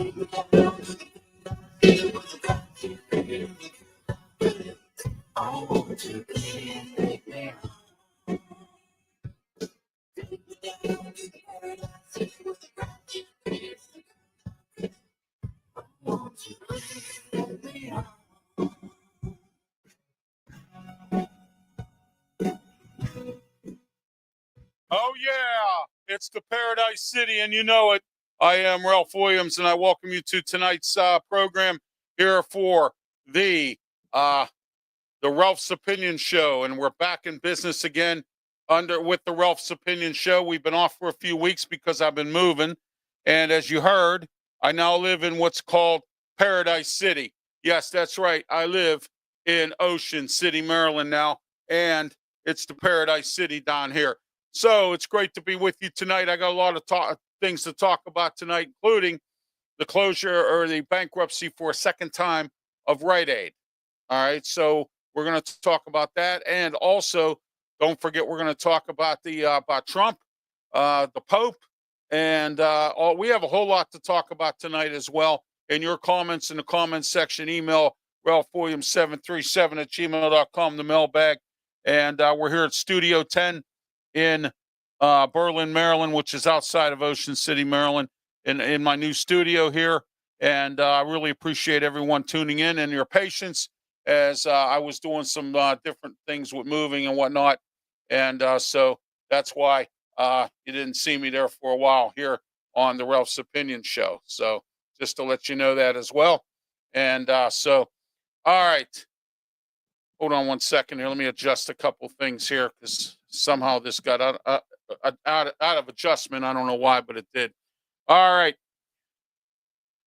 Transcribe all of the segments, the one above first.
Oh, yeah, it's the Paradise City, and you know it. I am Ralph Williams, and I welcome you to tonight's program here for the Ralph's Opinion Show, and we're back in business again with the Ralph's Opinion Show. We've been off for a few weeks because I've been moving, and as you heard, I now live in what's called Paradise City. Yes, that's right. I live in Ocean City, Maryland now, and it's the Paradise City down here. So it's great to be with you tonight. I got a lot of things to talk about tonight, including the closure or the bankruptcy for a second time of Rite Aid. All right, so we're going to talk about that, and also don't forget we're going to talk about about Trump, the Pope, and we have a whole lot to talk about tonight as well. In your comments in the comments section, email ralphwilliams737@gmail.com, the mailbag, and we're here at Studio 10 in Berlin, Maryland, which is outside of Ocean City, Maryland, in my new studio here. And I really appreciate everyone tuning in and your patience as I was doing some different things with moving and whatnot. And so that's why you didn't see me there for a while here on the Ralph's Opinion Show. So just to let you know that as well. And so, all right. Hold on one second here. Let me adjust a couple things here because somehow this got out of adjustment. I don't know why, but it did. All right.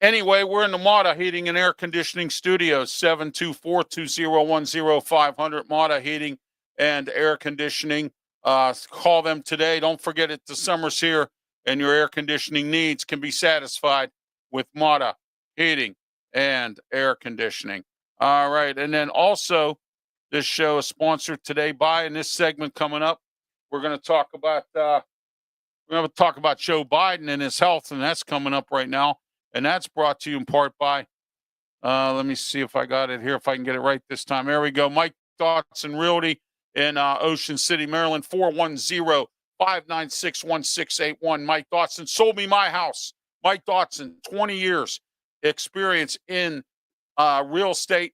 Anyway, we're in the Mata Heating and Air Conditioning Studios, 724-201-0500, Mata Heating and Air Conditioning. Call them today. Don't forget it. The summer's here, and your air conditioning needs can be satisfied with Mata Heating and Air Conditioning. All right. And then also, this show is sponsored today by, in this segment coming up, we're going to talk about Joe Biden and his health, and that's coming up right now. And that's brought to you in part by, let me see if I got it here, if I can get it right this time. There we go. Mike Dotson Realty in Ocean City, Maryland, 410-596-1681. Mike Dotson sold me my house. Mike Dotson, 20 years experience in real estate,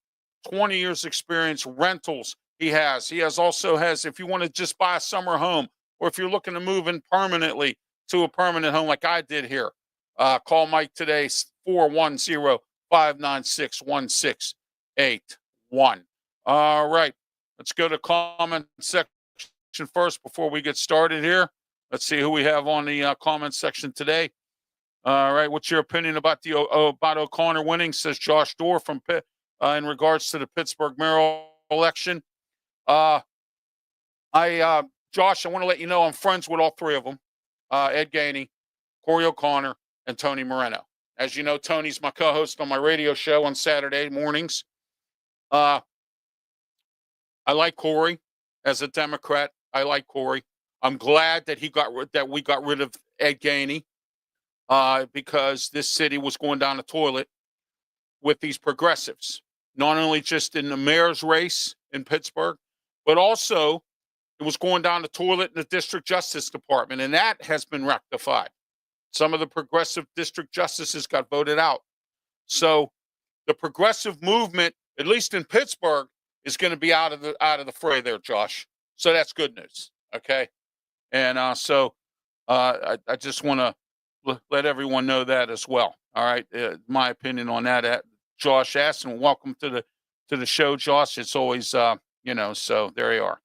20 years experience, rentals he has. He also has, if you want to just buy a summer home, or if you're looking to move in permanently to a permanent home like I did here, call Mike today, 410-596-1681. All right, let's go to comment section first before we get started here. Let's see who we have on the comment section today. All right, what's your opinion about about O'Connor winning, says Josh Dorr from Pitt, in regards to the Pittsburgh mayoral election? Josh, I want to let you know I'm friends with all three of them, Ed Gainey, Corey O'Connor, and Tony Moreno. As you know, Tony's my co-host on my radio show on Saturday mornings. I like Corey as a Democrat. I like Corey. I'm glad that we got rid of Ed Gainey because this city was going down the toilet with these progressives, not only just in the mayor's race in Pittsburgh, but also it was going down the toilet in the district justice department, and that has been rectified. Some of the progressive district justices got voted out. So the progressive movement, at least in Pittsburgh, is going to be out of the fray there, Josh. So that's good news. Okay. And so I just want to let everyone know that as well. All right. My opinion on that. Josh Aston, welcome to the show, Josh. It's always, so there you are.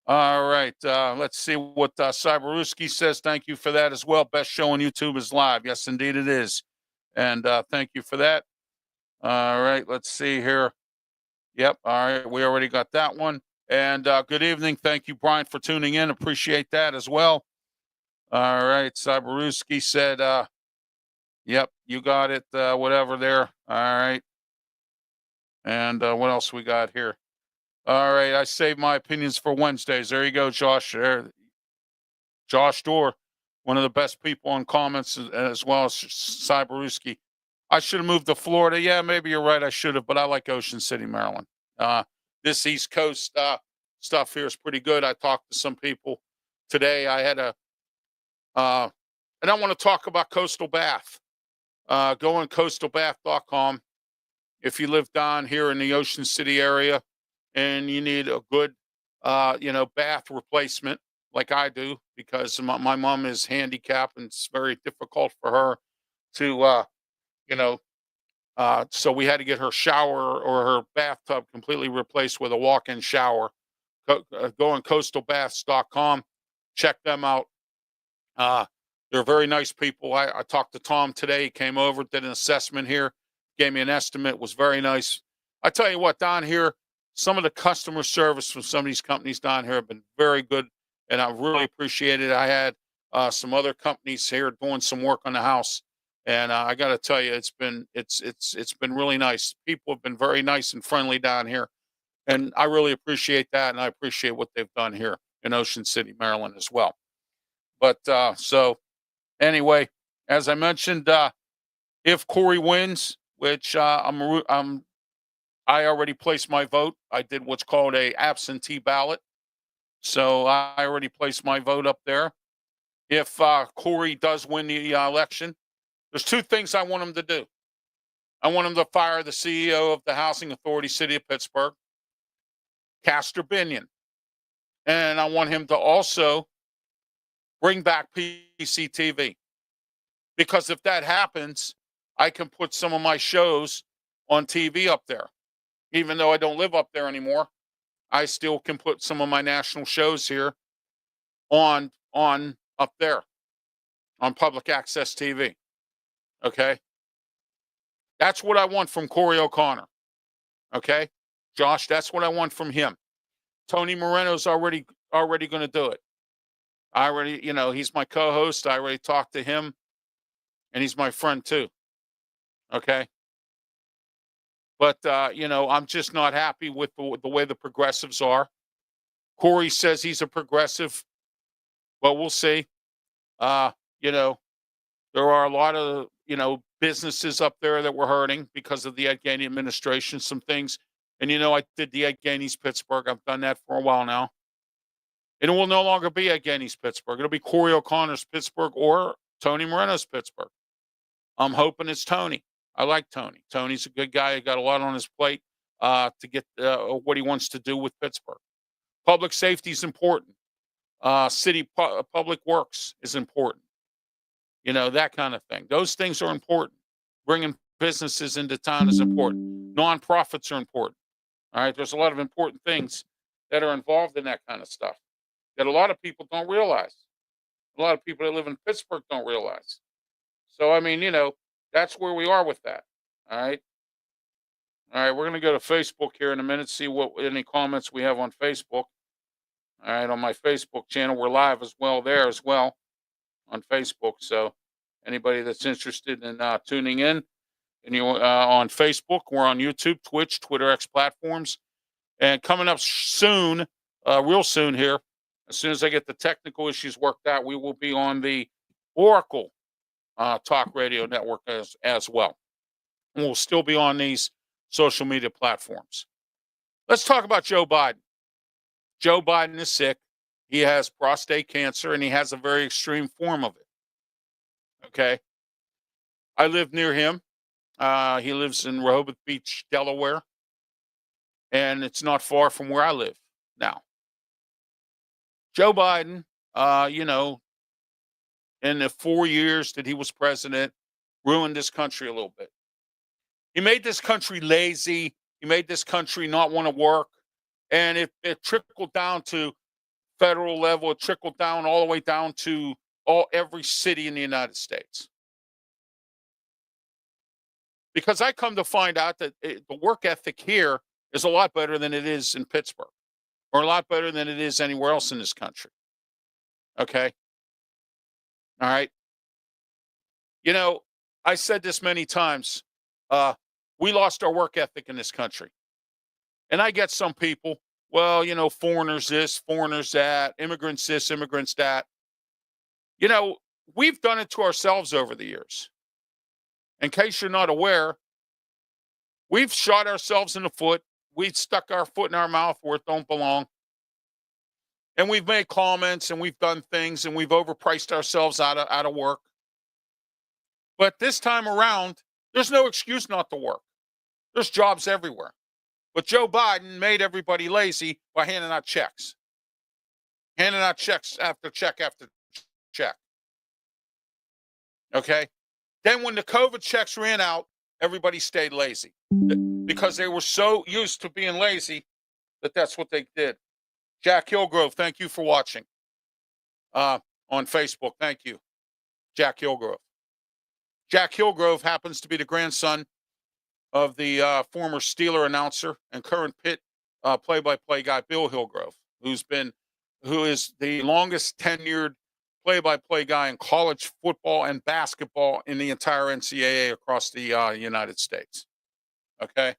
All right. Let's see what Cyberuski says. Thank you for that as well. Best show on YouTube is live. Yes, indeed it is. And thank you for that. All right. Let's see here. Yep. All right. We already got that one. And good evening. Thank you, Brian, for tuning in. Appreciate that as well. All right. Cyberuski said, yep, you got it. Whatever there. All right. And what else we got here? All right, I save my opinions for Wednesdays. There you go, Josh. Josh Dorr, one of the best people on comments, as well as Cyberuski. I should have moved to Florida. Yeah, maybe you're right. I should have, but I like Ocean City, Maryland. This East Coast stuff here is pretty good. I talked to some people today. I had and I want to talk about Coastal Bath. Go on coastalbath.com if you live down here in the Ocean City area and you need a good, bath replacement like I do, because my mom is handicapped and it's very difficult for her to, you know, so we had to get her shower or her bathtub completely replaced with a walk-in shower. Go on coastalbaths.com, check them out. They're very nice people. I talked to Tom today. He came over, did an assessment here, gave me an estimate, was very nice. I tell you what, down here, some of the customer service from some of these companies down here have been very good, and I really appreciate it. I had some other companies here doing some work on the house, and I got to tell you, it's been really nice. People have been very nice and friendly down here, and I really appreciate that, and I appreciate what they've done here in Ocean City, Maryland, as well. But so anyway, as I mentioned, if Corey wins, which I already placed my vote. I did what's called a absentee ballot, so I already placed my vote up there. If Corey does win the election, there's two things I want him to do. I want him to fire the CEO of the Housing Authority, City of Pittsburgh, Castor Binion, and I want him to also bring back PCTV, because if that happens, I can put some of my shows on TV up there. Even though I don't live up there anymore, I still can put some of my national shows here on up there on public access TV. Okay? That's what I want from Corey O'Connor. Okay? Josh, that's what I want from him. Tony Moreno's already going to do it. I already, he's my co-host. I already talked to him, and he's my friend too. Okay? But, I'm just not happy with the way the progressives are. Corey says he's a progressive. Well, we'll see. There are a lot of, businesses up there that were hurting because of the Ed Gainey administration, some things. And, I did the Ed Gainey's Pittsburgh. I've done that for a while now. And it will no longer be Ed Gainey's Pittsburgh. It'll be Corey O'Connor's Pittsburgh or Tony Moreno's Pittsburgh. I'm hoping it's Tony. I like Tony. Tony's a good guy. He got a lot on his plate to get what he wants to do with Pittsburgh. Public safety is important. City public works is important. That kind of thing. Those things are important. Bringing businesses into town is important. Nonprofits are important. All right. There's a lot of important things that are involved in that kind of stuff that a lot of people don't realize. A lot of people that live in Pittsburgh don't realize. So, I mean, that's where we are with that. All right. All right. We're going to go to Facebook here in a minute, see what any comments we have on Facebook. All right. On my Facebook channel, we're live as well there as well on Facebook. So anybody that's interested in tuning in, and on Facebook, we're on YouTube, Twitch, Twitter X platforms. And coming up soon, real soon here, as soon as I get the technical issues worked out, we will be on the Oracle Talk Radio Network as well. And we'll still be on these social media platforms. Let's talk about Joe Biden. Joe Biden is sick. He has prostate cancer, and he has a very extreme form of it. Okay. I live near him. He lives in Rehoboth Beach, Delaware. And it's not far from where I live now. Joe Biden, in the 4 years that he was president, ruined this country a little bit. He made this country lazy. He made this country not want to work. And it trickled down to federal level. It trickled down all the way down to every city in the United States. Because I come to find out that the work ethic here is a lot better than it is in Pittsburgh, or a lot better than it is anywhere else in this country. Okay? All right? I said this many times. We lost our work ethic in this country. And I get some people, well, foreigners this, foreigners that, immigrants this, immigrants that. We've done it to ourselves over the years. in case you're not aware, we've shot ourselves in the foot. We've stuck our foot in our mouth where it don't belong. And we've made comments and we've done things and we've overpriced ourselves out of work. But this time around, there's no excuse not to work. There's jobs everywhere. But Joe Biden made everybody lazy by handing out checks. Handing out checks after check after check. Okay? Then when the COVID checks ran out, everybody stayed lazy. Because they were so used to being lazy that's what they did. Jack Hillgrove, thank you for watching. On Facebook, thank you. Jack Hillgrove. Jack Hillgrove happens to be the grandson of the former Steeler announcer and current Pitt play-by-play guy, Bill Hillgrove, who is the longest tenured play-by-play guy in college football and basketball in the entire NCAA across the United States. Okay.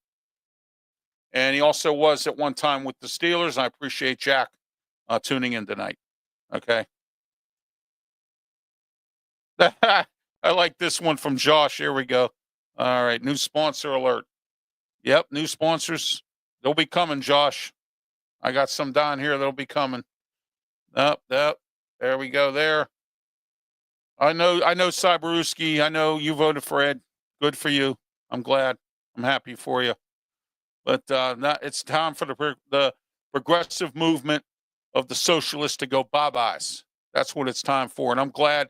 And he also was at one time with the Steelers. I appreciate Jack tuning in tonight. Okay. I like this one from Josh. Here we go. All right. New sponsor alert. Yep. New sponsors. They'll be coming, Josh. I got some down here that'll be coming. Up. There we go there. I know Cyberuski. I know you voted for Ed. Good for you. I'm glad. I'm happy for you. But it's time for the progressive movement of the socialists to go bye-byes. That's what it's time for. And I'm glad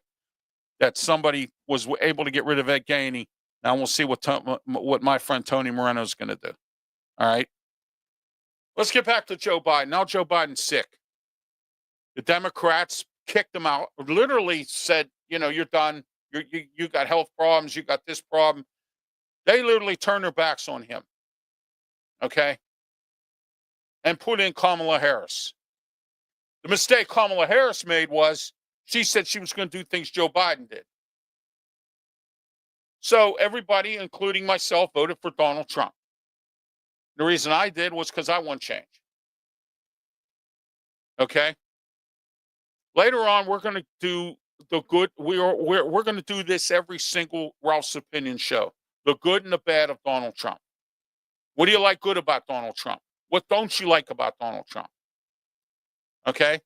that somebody was able to get rid of Ed Gainey. Now we'll see what my friend Tony Moreno is going to do. All right. Let's get back to Joe Biden. Now Joe Biden's sick. The Democrats kicked him out, literally said, you're done. You got health problems. You got this problem. They literally turned their backs on him. Okay. And put in Kamala Harris. The mistake Kamala Harris made was she said she was going to do things Joe Biden did. So everybody, including myself, voted for Donald Trump. The reason I did was because I want change. Okay. Later on, we're going to do the good. We're going to do this every single Ralph's Opinion show. The good and the bad of Donald Trump. What do you like good about Donald Trump? What don't you like about Donald Trump? Okay.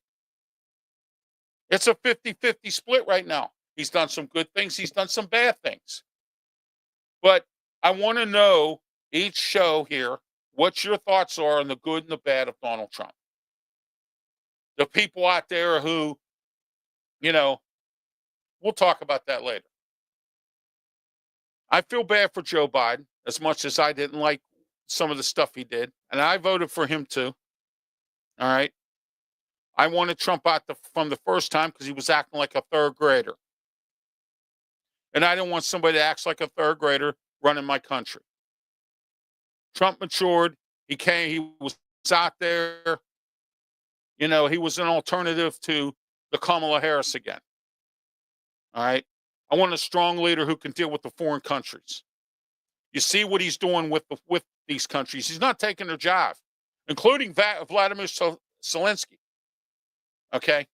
It's a 50-50 split right now. He's done some good things. He's done some bad things. But I want to know each show here what your thoughts are on the good and the bad of Donald Trump. The people out there who, we'll talk about that later. I feel bad for Joe Biden as much as I didn't like some of the stuff he did. And I voted for him too. All right. I wanted Trump out from the first time because he was acting like a third grader. And I didn't want somebody that acts like a third grader running my country. Trump matured. He was out there. He was an alternative to the Kamala Harris again. All right. I want a strong leader who can deal with the foreign countries. You see what he's doing with these countries. He's not taking their job, including Vladimir Zelensky. Okay.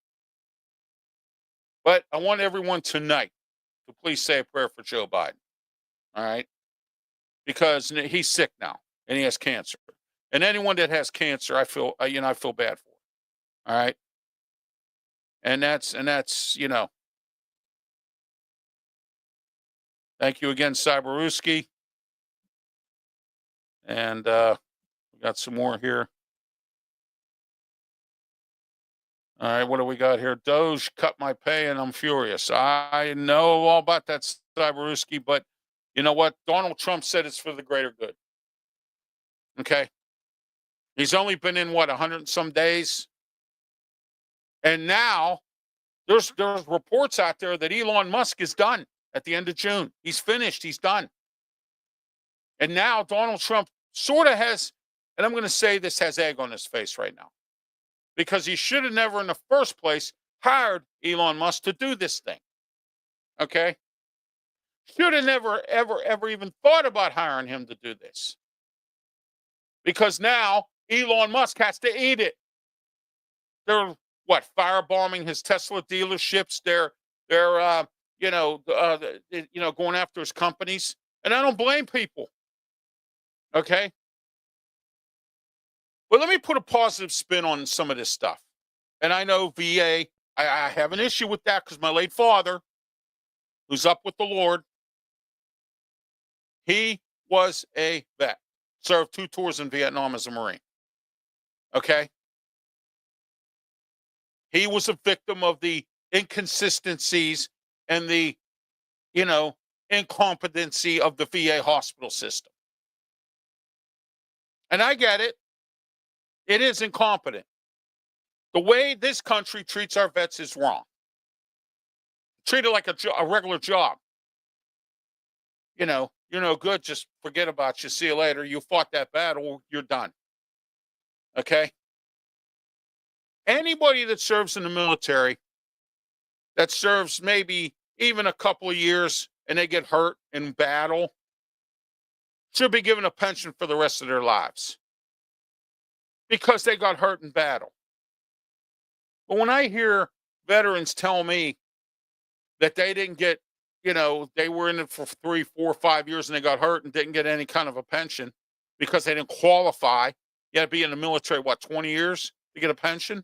But I want everyone tonight to please say a prayer for Joe Biden. All right. Because he's sick now and he has cancer. And anyone that has cancer, I feel bad for. All right. And that's, thank you again, Cyberuski. And we got some more here. All right, what do we got here? Doge cut my pay and I'm furious. I know all about that, Cyberuski, but you know what? Donald Trump said it's for the greater good. Okay. He's only been in 100 and some days. And now there's reports out there that Elon Musk is done at the end of June. He's finished. He's done. And now Donald Trump sort of has, and I'm going to say this, has egg on his face right now. Because he should have never in the first place hired Elon Musk to do this thing. Okay? Should have never, ever even thought about hiring him to do this. Because now Elon Musk has to eat it. They're, firebombing his Tesla dealerships. They're going after his companies. And I don't blame people. Okay. But let me put a positive spin on some of this stuff. And I know VA, I have an issue with that because my late father, who's up with the Lord, he was a vet, served 2 tours in Vietnam as a Marine. Okay. He was a victim of the inconsistencies and the, you know, incompetency of the VA hospital system. And I get it. It is incompetent. The way this country treats our vets is wrong. Treat it like a regular job. You know, you're no good. Just forget about you. See you later. You fought that battle. You're done. Okay. Anybody that serves in the military, that serves maybe even a couple of years and they get hurt in battle, should be given a pension for the rest of their lives because they got hurt in battle. But when I hear veterans tell me that they didn't get, they were in it for 3, 4, 5 years and they got hurt and didn't get any kind of a pension because they didn't qualify. You had to be in the military, 20 years to get a pension?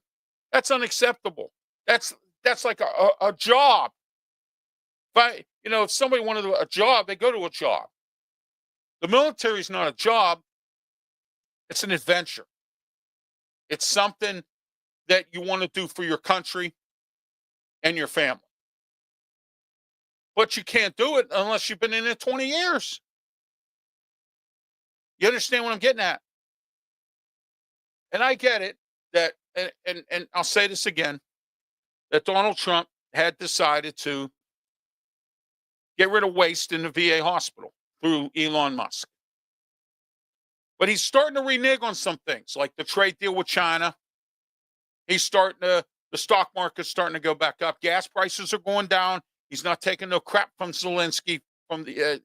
That's unacceptable. That's like a job. If somebody wanted a job, they go to a job. The military is not a job. It's an adventure. It's something that you want to do for your country and your family. But you can't do it unless you've been in it 20 years. You understand what I'm getting at? And I get it that, and I'll say this again, that Donald Trump had decided to get rid of waste in the VA hospital through Elon Musk. But he's starting to renege on some things, like the trade deal with China. The stock market's starting to go back up. Gas prices are going down. He's not taking no crap from Zelensky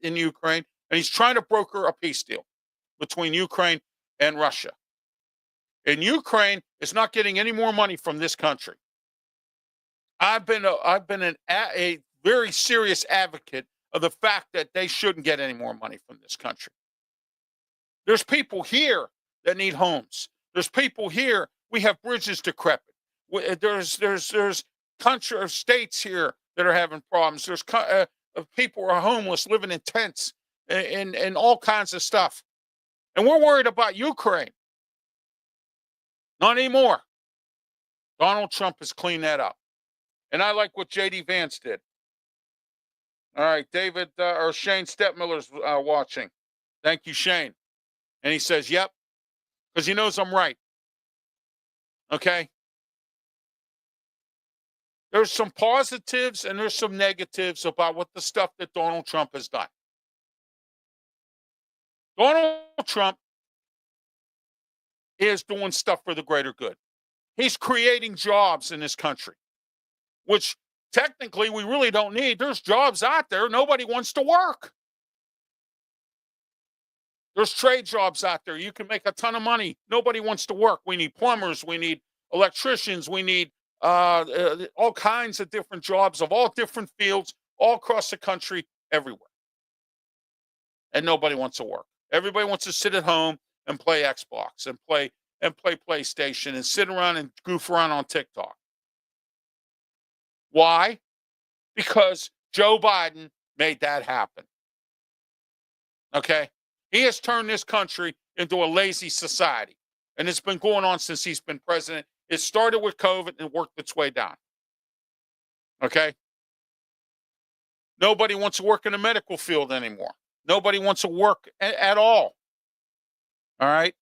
in Ukraine. And he's trying to broker a peace deal between Ukraine and Russia. And Ukraine is not getting any more money from this country. I've been a very serious advocate of the fact that they shouldn't get any more money from this country. There's people here that need homes. There's people here. We have bridges decrepit. There's country or states here that are having problems. There's people who are homeless, living in tents and all kinds of stuff. And we're worried about Ukraine. Not anymore. Donald Trump has cleaned that up. And I like what J.D. Vance did. All right, David or Shane Stepmiller's watching. Thank you, Shane. And he says, yep, because he knows I'm right. Okay? There's some positives and there's some negatives about what the stuff that Donald Trump has done. Donald Trump is doing stuff for the greater good. He's creating jobs in this country, which technically we really don't need. There's jobs out there. Nobody wants to work. There's trade jobs out there. You can make a ton of money. Nobody wants to work. We need plumbers. We need electricians. We need all kinds of different jobs of all different fields, all across the country, everywhere. And nobody wants to work. Everybody wants to sit at home and play Xbox and play PlayStation and sit around and goof around on TikTok. Why? Because Joe Biden made that happen. Okay? He has turned this country into a lazy society. And it's been going on since he's been president. It started with COVID and worked its way down. Okay? Nobody wants to work in the medical field anymore. Nobody wants to work at all. All right?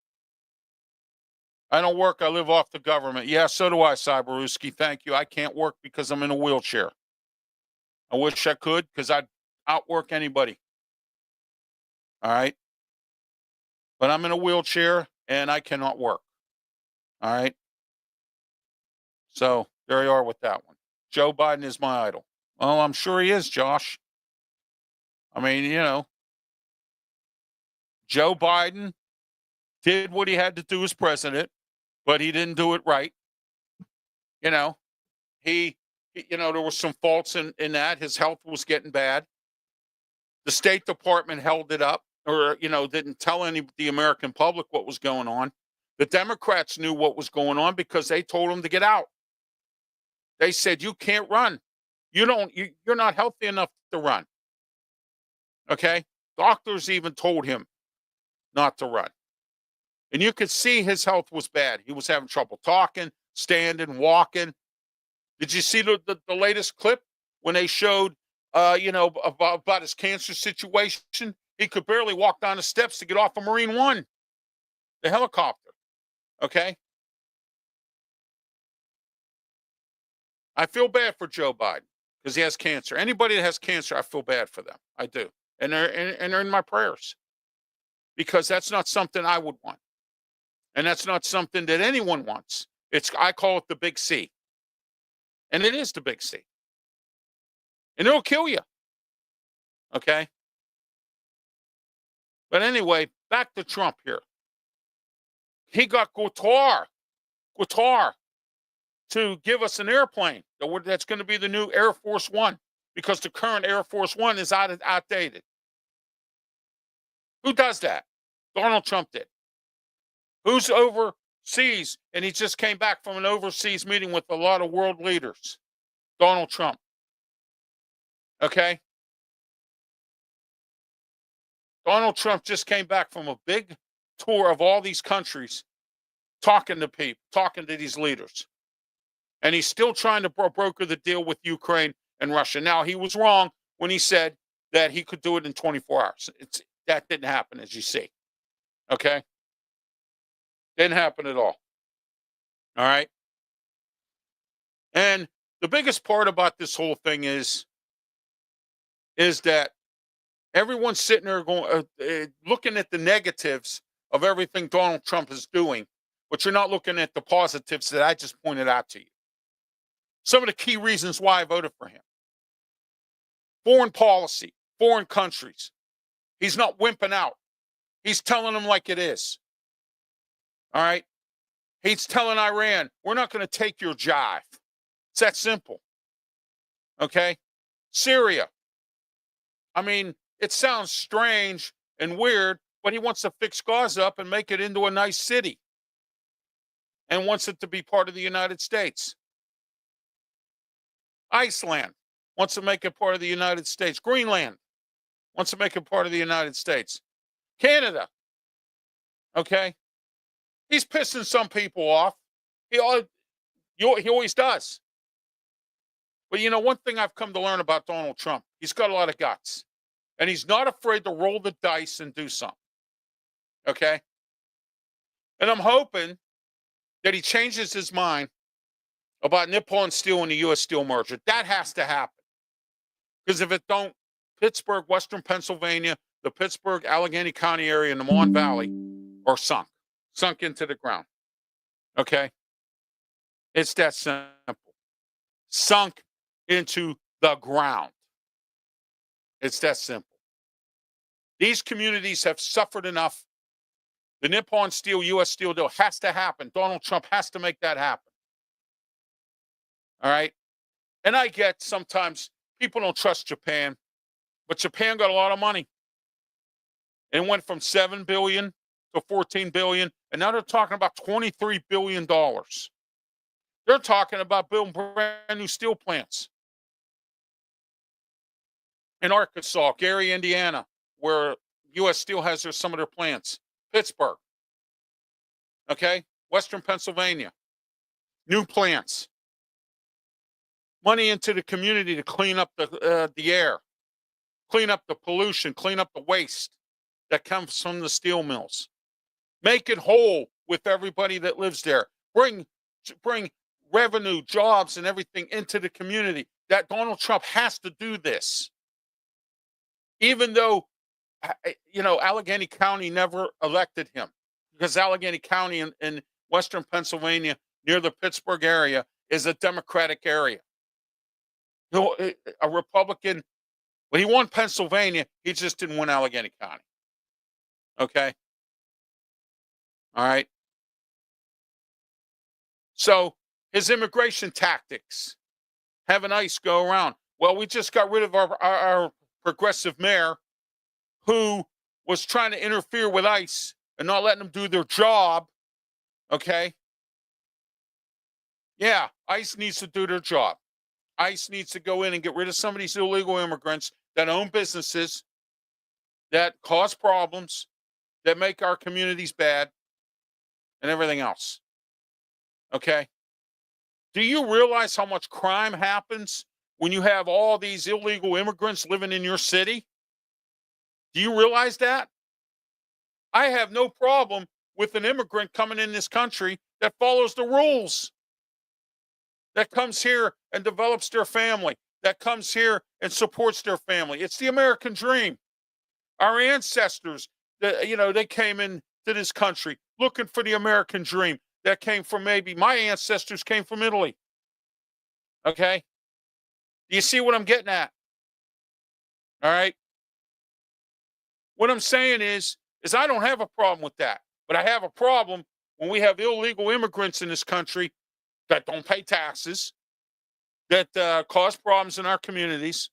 I don't work. I live off the government. Yeah, so do I, Cyberuski. Thank you. I can't work because I'm in a wheelchair. I wish I could because I'd outwork anybody. All right? But I'm in a wheelchair and I cannot work. All right? So there you are with that one. Joe Biden is my idol. Well, I'm sure he is, Josh. I mean, Joe Biden did what he had to do as president, but he didn't do it right. There were some faults in that. His health was getting bad. The State Department held it up, or didn't tell the American public what was going on. The Democrats knew what was going on because they told him to get out. They said, you can't run. You're not healthy enough to run. Okay? Doctors even told him not to run. And you could see his health was bad. He was having trouble talking, standing, walking. Did you see the latest clip when they showed, about his cancer situation? He could barely walk down the steps to get off of Marine One, the helicopter. Okay? I feel bad for Joe Biden because he has cancer. Anybody that has cancer, I feel bad for them. I do. And they're in my prayers because that's not something I would want. And that's not something that anyone wants. I call it the big C. And it is the big C. And it'll kill you. Okay? But anyway, back to Trump here. He got Qatar to give us an airplane that's going to be the new Air Force One because the current Air Force One is outdated. Who does that? Donald Trump did. Who's overseas? And he just came back from an overseas meeting with a lot of world leaders. Donald Trump. Okay? Donald Trump just came back from a big tour of all these countries, talking to people, talking to these leaders. And he's still trying to broker the deal with Ukraine and Russia. Now, he was wrong when he said that he could do it in 24 hours. That didn't happen, as you see. Okay? Didn't happen at all. All right? And the biggest part about this whole thing is that everyone's sitting there going, looking at the negatives of everything Donald Trump is doing, but you're not looking at the positives that I just pointed out to you. Some of the key reasons why I voted for him. Foreign policy, foreign countries. He's not wimping out. He's telling them like it is. All right? He's telling Iran, we're not going to take your jive. It's that simple. Okay? Syria. I mean, it sounds strange and weird, but he wants to fix Gaza up and make it into a nice city and wants it to be part of the United States. Iceland wants to make it part of the United States. Greenland wants to make it part of the United States. Canada. Okay? He's pissing some people off. He always does. But one thing I've come to learn about Donald Trump, he's got a lot of guts. And he's not afraid to roll the dice and do something. Okay? And I'm hoping that he changes his mind about Nippon Steel and the U.S. Steel merger. That has to happen. Because if it don't, Pittsburgh, Western Pennsylvania, the Pittsburgh, Allegheny County area, and the Mon Valley are sunk into the ground. Okay? It's that simple. Sunk into the ground. It's that simple. These communities have suffered enough. The Nippon Steel, U.S. Steel deal has to happen. Donald Trump has to make that happen. All right? And I get sometimes people don't trust Japan, but Japan got a lot of money. It went from $7 billion to $14 billion, and now they're talking about $23 billion. They're talking about building brand new steel plants. In Arkansas, Gary, Indiana, where U.S. Steel has some of their plants. Pittsburgh. Okay? Western Pennsylvania. New plants. Money into the community to clean up the air. Clean up the pollution. Clean up the waste that comes from the steel mills. Make it whole with everybody that lives there. Bring revenue, jobs, and everything into the community. That Donald Trump has to do this. Even though, Allegheny County never elected him, because Allegheny County in Western Pennsylvania, near the Pittsburgh area, is a Democratic area. A Republican, when he won Pennsylvania, he just didn't win Allegheny County. Okay? All right? So, his immigration tactics, having ICE go around. Well, we just got rid of our progressive mayor who was trying to interfere with ICE and not letting them do their job, okay? Yeah, ICE needs to do their job. ICE needs to go in and get rid of some of these illegal immigrants that own businesses, that cause problems, that make our communities bad, and everything else. Okay? Do you realize how much crime happens when you have all these illegal immigrants living in your city? Do you realize that? I have no problem with an immigrant coming in this country that follows the rules, that comes here and develops their family, that comes here and supports their family. It's the American dream. Our ancestors, they came into this country looking for the American dream. That came from, maybe my ancestors came from Italy. Okay? Do you see what I'm getting at? All right? What I'm saying is I don't have a problem with that. But I have a problem when we have illegal immigrants in this country that don't pay taxes, that cause problems in our communities,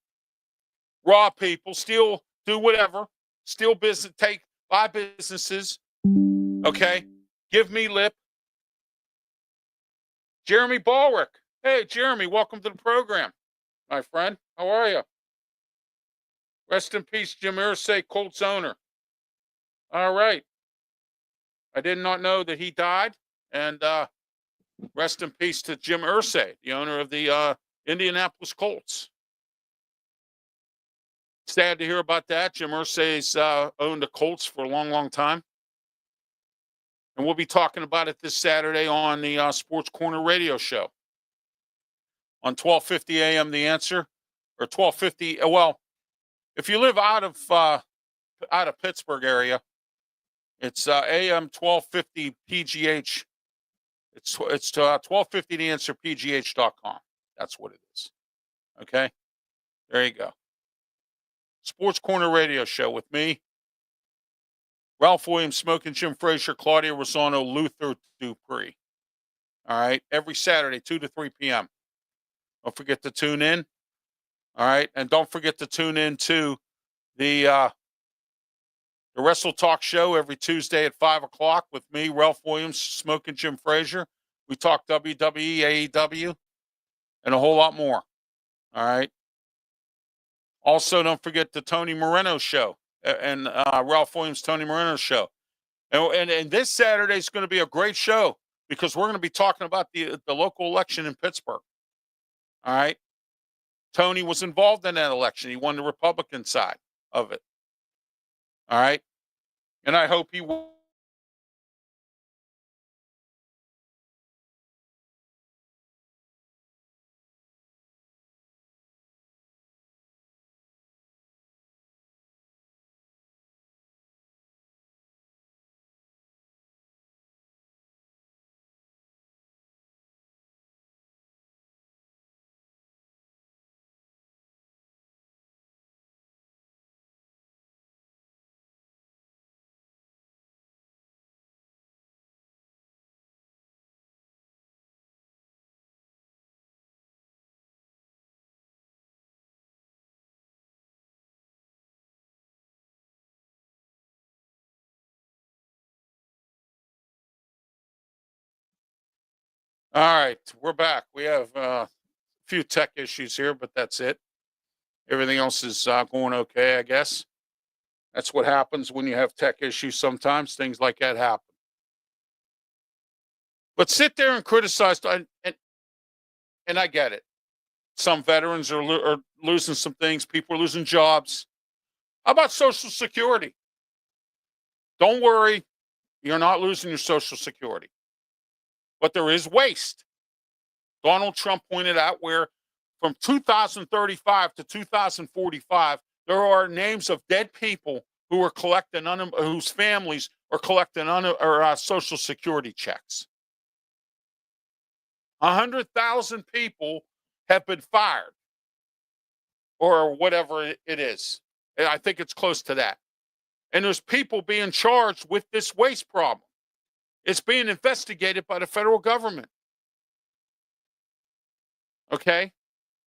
rob people, steal, do whatever, steal business, buy businesses, okay? Give me lip. Jeremy Balrick. Hey, Jeremy, welcome to the program, my friend. How are you? Rest in peace, Jim Irsay, Colts owner. All right. I did not know that he died, and rest in peace to Jim Irsay, the owner of the Indianapolis Colts. Sad to hear about that. Jim Irsay's owned the Colts for a long, long time. And we'll be talking about it this Saturday on the Sports Corner radio show. On 1250 AM, The Answer, or 1250. Well, if you live out of Pittsburgh area, it's AM 1250 PGH. It's 1250 The Answer PGH.com. That's what it is. Okay, there you go. Sports Corner radio show with me, Ralph Williams, Smoking Jim Frazier, Claudia Rosano, Luther Dupree. All right, every Saturday, 2 to 3 p.m. Don't forget to tune in. All right, and don't forget to tune in to the Wrestle Talk show every Tuesday at 5 o'clock with me, Ralph Williams, Smoking Jim Frazier. We talk WWE, AEW, and a whole lot more. All right. Also, don't forget the Tony Moreno show and Ralph Williams, Tony Moreno show. And this Saturday is going to be a great show because we're going to be talking about the local election in Pittsburgh. All right. Tony was involved in that election. He won the Republican side of it. All right. And I hope he will. All right, we're back. We have a few tech issues here, but that's it. Everything else is going okay, I guess. That's what happens when you have tech issues. Sometimes things like that happen. But sit there and criticize, and I get it. Some veterans are losing some things. People are losing jobs. How about Social Security? Don't worry, you're not losing your Social Security. But there is waste. Donald Trump pointed out where from 2035 to 2045, there are names of dead people who are collecting, whose families are collecting Social Security checks. 100,000 people have been fired, or whatever it is. I think it's close to that. And there's people being charged with this waste problem. It's being investigated by the federal government. Okay?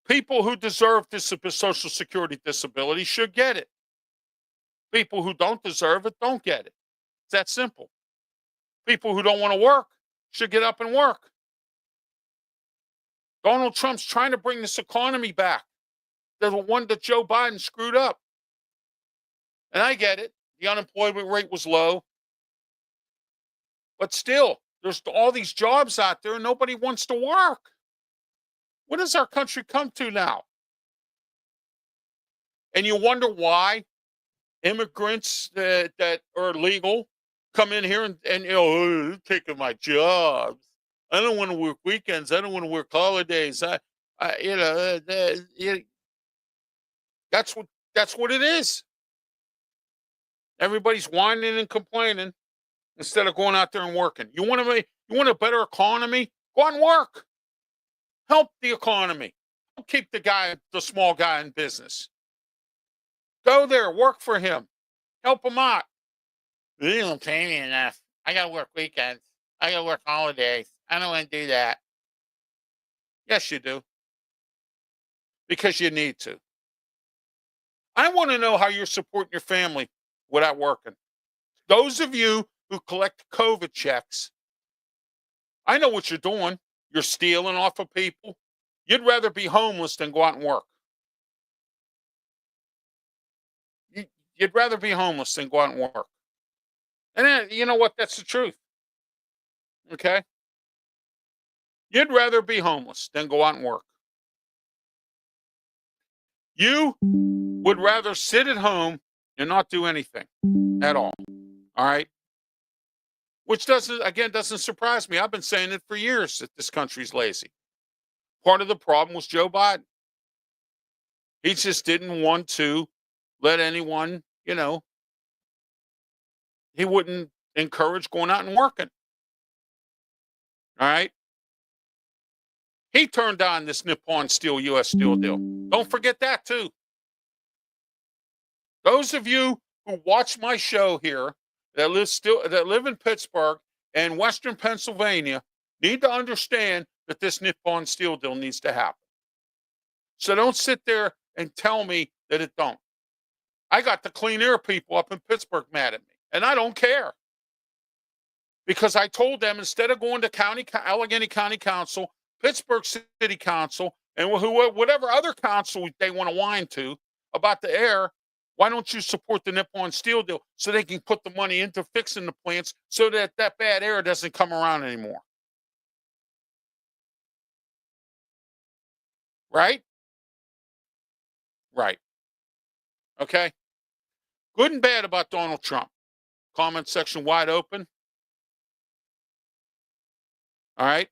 People who deserve this Social Security disability should get it. People who don't deserve it don't get it. It's that simple. People who don't want to work should get up and work. Donald Trump's trying to bring this economy back. The one that Joe Biden screwed up. And I get it. The unemployment rate was low. But still, there's all these jobs out there and nobody wants to work. What does our country come to now? And you wonder why immigrants that are legal come in here and oh, they're taking my jobs. I don't want to work weekends. I don't want to work holidays. That's what it is. Everybody's whining and complaining instead of going out there and working. You want a better economy? Go out and work. Help the economy. Help keep the small guy in business. Go there, work for him. Help him out. They don't pay me enough. I got to work weekends. I got to work holidays. I don't want to do that. Yes, you do. Because you need to. I want to know how you're supporting your family without working. Those of you who collect COVID checks, I know what you're doing. You're stealing off of people. You'd rather be homeless than go out and work. You'd rather be homeless than go out and work. And then, you know what? That's the truth. Okay? You'd rather be homeless than go out and work. You would rather sit at home and not do anything at all. All right? Which doesn't surprise me. I've been saying it for years that this country's lazy. Part of the problem was Joe Biden. He just didn't want to let anyone, he wouldn't encourage going out and working. All right? He turned down this Nippon Steel, U.S. Steel deal. Don't forget that, too. Those of you who watch my show here that live in Pittsburgh and Western Pennsylvania need to understand that this Nippon Steel deal needs to happen. So don't sit there and tell me that it don't. I got the clean air people up in Pittsburgh mad at me, and I don't care. Because I told them instead of going to Allegheny County Council, Pittsburgh City Council, and whatever other council they want to whine to about the air, why don't you support the Nippon Steel deal so they can put the money into fixing the plants so that bad air doesn't come around anymore? Right? Right. Okay? Good and bad about Donald Trump. Comment section wide open. All right?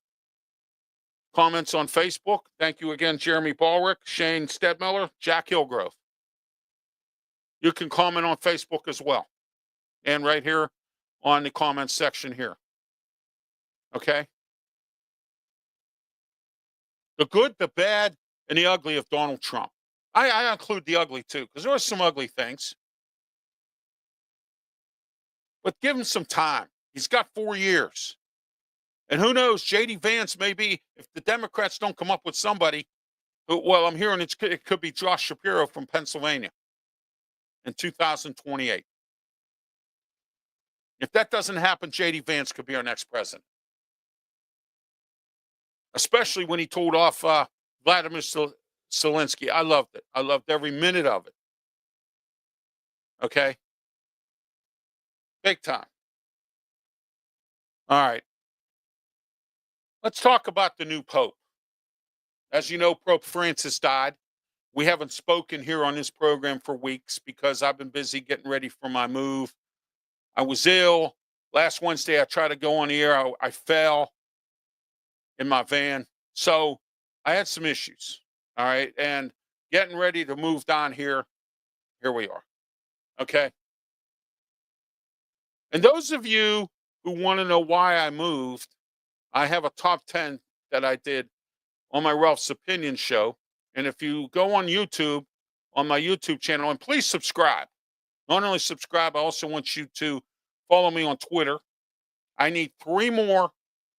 Comments on Facebook. Thank you again, Jeremy Ballrick, Shane Stedmiller, Jack Hillgrove. You can comment on Facebook as well. And right here on the comments section here. Okay? The good, the bad, and the ugly of Donald Trump. I include the ugly too, because there are some ugly things. But give him some time. He's got 4 years. And who knows, J.D. Vance maybe, if the Democrats don't come up with somebody, I'm hearing it could be Josh Shapiro from Pennsylvania in 2028. If that doesn't happen, J.D. Vance could be our next president. Especially when he told off Vladimir Zelensky. I loved it. I loved every minute of it. Okay? Big time. All right. Let's talk about the new Pope. As you know, Pope Francis died. We haven't spoken here on this program for weeks because I've been busy getting ready for my move. I was ill. Last Wednesday, I tried to go on the air. I fell in my van. So I had some issues. All right. And getting ready to move down here. Here we are. Okay. And those of you who want to know why I moved, I have a top 10 that I did on my Ralph's Opinion show. And if you go on YouTube, on my YouTube channel, and please subscribe. Not only subscribe, I also want you to follow me on Twitter. I need 3 more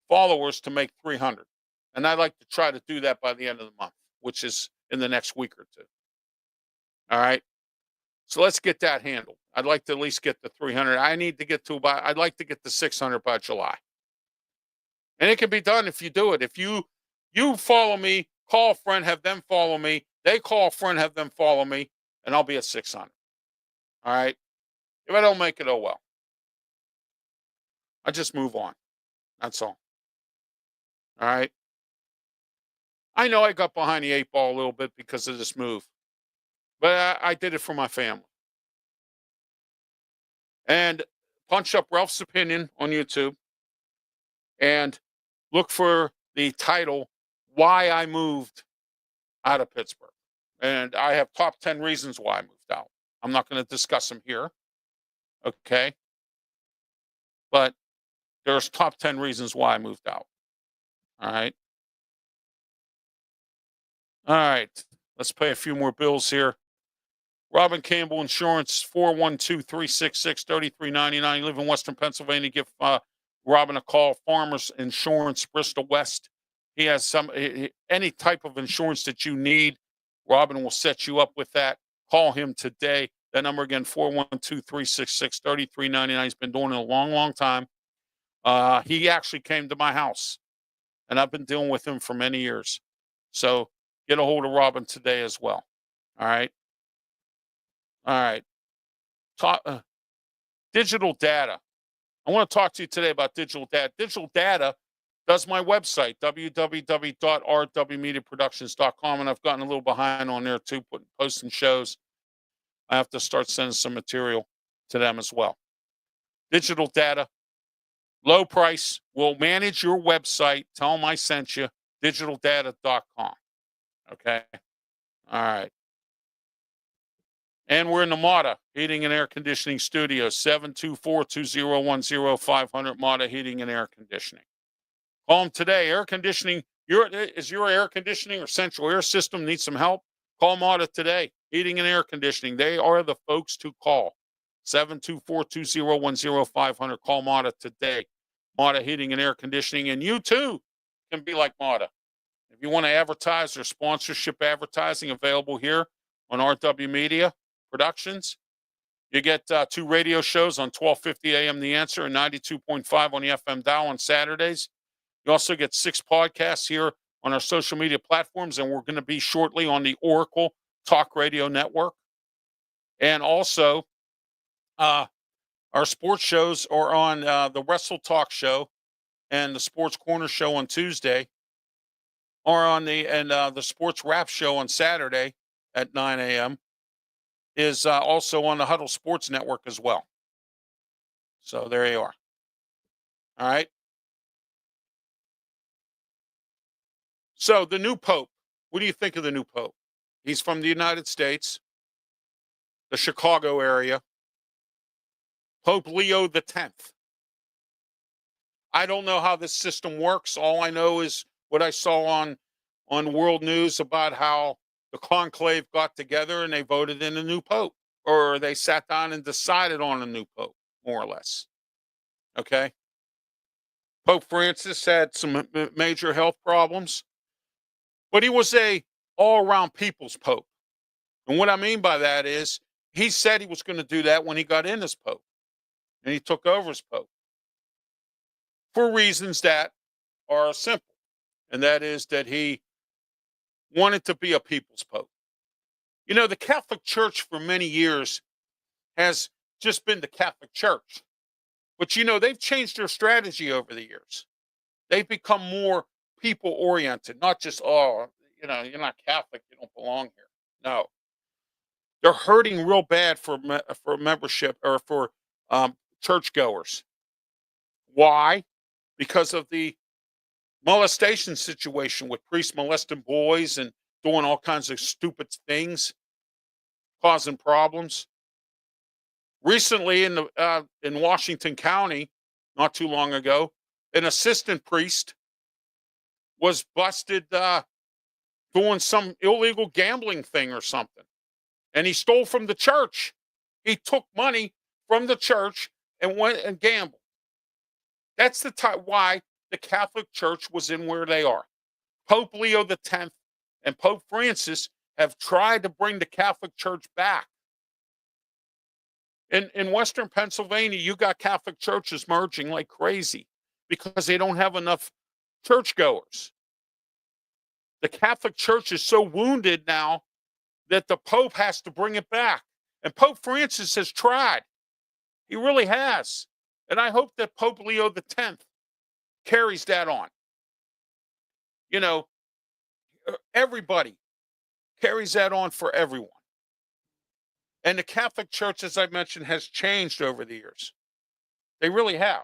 followers to make 300. And I'd like to try to do that by the end of the month, which is in the next week or two. All right. So let's get that handled. I'd like to at least get the 300. I need to get to about, I'd like to get to 600 by July. And it can be done if you do it. If you follow me, call a friend, have them follow me. They call a friend, have them follow me, and I'll be at 600. All right. If I don't make it, oh well. I just move on. That's all. All right. I know I got behind the 8 ball a little bit because of this move, but I did it for my family. And punch up Ralph's Opinion on YouTube and look for the title, Why I Moved Out of Pittsburgh. And I have top 10 reasons why I moved out. I'm not going to discuss them here. Okay. But there's top 10 reasons why I moved out. All right. All right. Let's pay a few more bills here. Robin Campbell Insurance, 412-366-3399. You live in Western Pennsylvania. Give Robin a call. Farmers Insurance, Bristol West. He has any type of insurance that you need. Robin will set you up with that. Call him today. That number again, 412-366-3399. He's been doing it a long, long time. He actually came to my house, and I've been dealing with him for many years. So get a hold of Robin today as well. All right. All right. Digital data. I want to talk to you today about digital data. Digital data does my website, www.rwmediaproductions.com, and I've gotten a little behind on there too, posting shows. I have to start sending some material to them as well. Digital data, low price, will manage your website. Tell them I sent you, digitaldata.com. Okay? All right. And we're in the Mata Heating and Air Conditioning Studio, 724-2010-500 Mata Heating and Air Conditioning. Call them today. Air conditioning, is your air conditioning or central air system needs some help? Call Mata today. Heating and Air Conditioning. They are the folks to call. 724-2010-500. Call Mata today. Mata Heating and Air Conditioning. And you too can be like Mata. If you want to advertise or sponsorship advertising, available here on RW Media Productions. You get 2 radio shows on 1250 AM The Answer and 92.5 on the FM dial on Saturdays. You also get 6 podcasts here on our social media platforms, and we're going to be shortly on the Oracle Talk Radio Network. And also, our sports shows are on the Wrestle Talk Show and the Sports Corner Show on Tuesday, or on the Sports Rap Show on Saturday at 9 a.m. is also on the Huddle Sports Network as well. So there you are. All right. So the new Pope, what do you think of the new Pope? He's from the United States, the Chicago area. Pope Leo X. I don't know how this system works. All I know is what I saw on World News about how the conclave got together and they voted in a new pope, or they sat down and decided on a new pope, more or less. Okay. Pope Francis had some major health problems, but he was a all-around people's pope. And what I mean by that is he said he was going to do that when he got in as pope, and he took over as pope for reasons that are simple, and that is that he wanted to be a people's pope. You know, the Catholic Church for many years has just been the Catholic Church. But, you know, they've changed their strategy over the years. They've become more people-oriented, not just, oh, you know, you're not Catholic, you don't belong here. No. They're hurting real bad for membership or for churchgoers. Why? Because of the molestation situation with priests molesting boys and doing all kinds of stupid things, causing problems. Recently in Washington County, not too long ago, an assistant priest was busted doing some illegal gambling thing or something. And he stole from the church. He took money from the church and went and gambled. That's the why the Catholic Church was in where they are. Pope Leo X and Pope Francis have tried to bring the Catholic Church back. In Western Pennsylvania, you got Catholic churches merging like crazy because they don't have enough churchgoers. The Catholic Church is so wounded now that the Pope has to bring it back. And Pope Francis has tried. He really has. And I hope that Pope Leo X carries that on. You know, everybody carries that on for everyone. And the Catholic Church, as I mentioned, has changed over the years. They really have.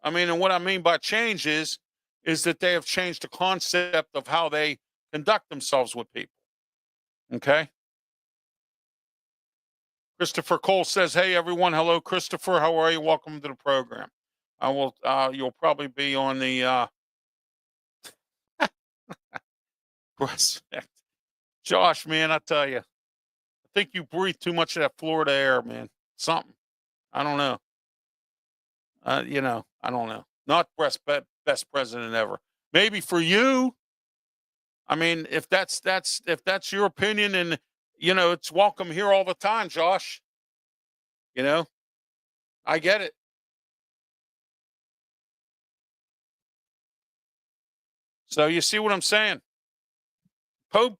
I mean, and what I mean by change is that they have changed the concept of how they conduct themselves with people. Okay? Christopher Cole says, "Hey everyone, hello Christopher, how are you? Welcome to the program. I will. You'll probably be on the prospect." Josh, man, I tell you, I think you breathe too much of that Florida air, man. Something. I don't know. I don't know. Not best president ever. Maybe for you. I mean, if that's your opinion, and it's welcome here all the time, Josh. I get it. So you see what I'm saying? Pope